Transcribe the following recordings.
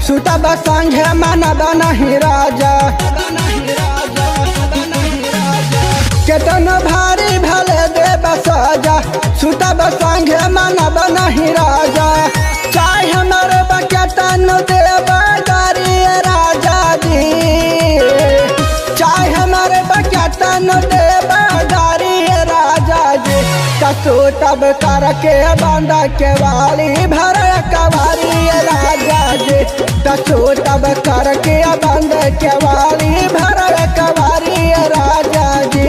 सुतब संगे मनब नहीं राजा। केतन भारी भले देव सजा, सुतब संगे मनब नहीं राजा। चाहे हमर केतन देव गारी राजा जी, चाहे हमर केतन देव गारी राजा जी। सुतब करके बंद के वाली भर कवारी राजा जी। सुतब करके बंद के वाली भर कवारी राजा जी।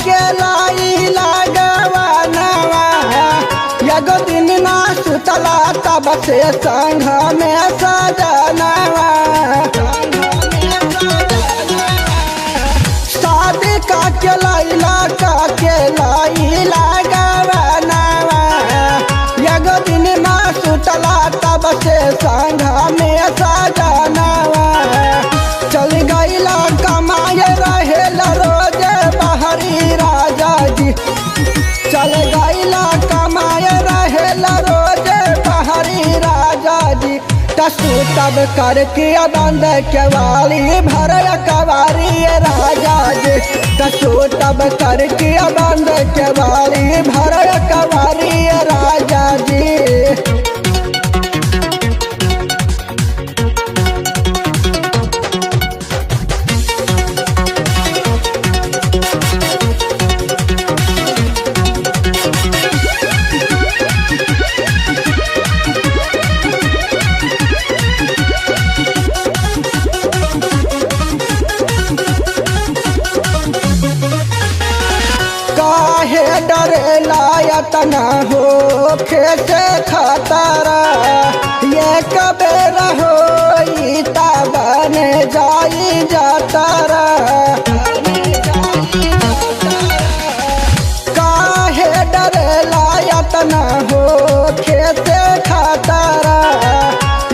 के लाई लगवानवा एगो दिन ना सुतला तब से संग में सजनवा। शादी का के लैला का के लाई लगवानवा एगो दिन ना सुतला तब से संग में सजनवा। चल गईला कमाए रहेला रोज बहरी राजा जी। चल गईला कमाए रहेला रोज बहरी राजा जी। सुतब करके बंद के वाली भर कवारी राजा जी। सुतब करके बंद के वाली भर कवारी राजा जी। काहे डरेला यतना हो खेसे खतरा, ये कबेर हो बन जाई जातरा। काहे डरेला यतना हो खेसे खतरा,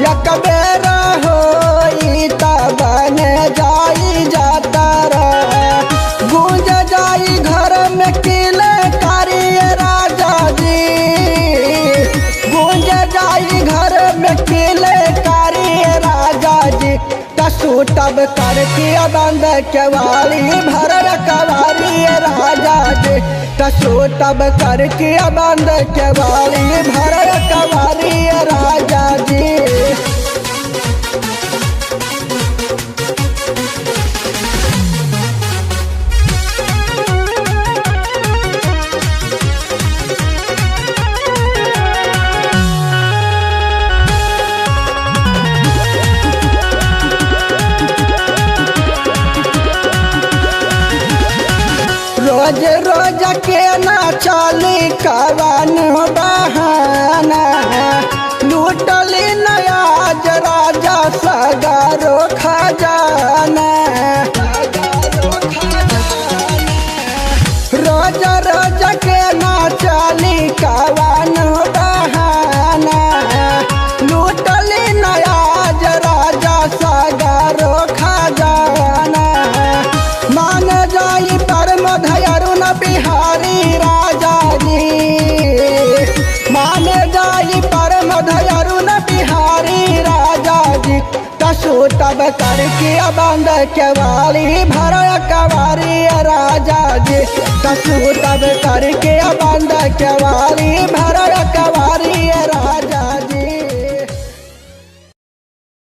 ये कबेर हो बन जाई जातरा। गूंज जाई घर में किले कारी राजा जी। गूंज जाई घर में किले कारी राजा जी। सुतब करके बंद के वाली भर कवारी राजा जी। सुतब करके बंद के वाली भर कवारी राजा जी। रोज रोज के ना चली कवन बहाना, लूटली नयाज राजा सगारो खजाना। रोज रोज के ना चली कवन बहाना, लूटली नयाज राजा सगारो खजाना। मान जाई परम धयरुन बिहारी राजा जी। मान जाई परम धयरुन बिहारी राजा जी। सुतब करके बंद के वाली भर कवारी राजा जी। सुतब करके बंद के वाली भर कवारी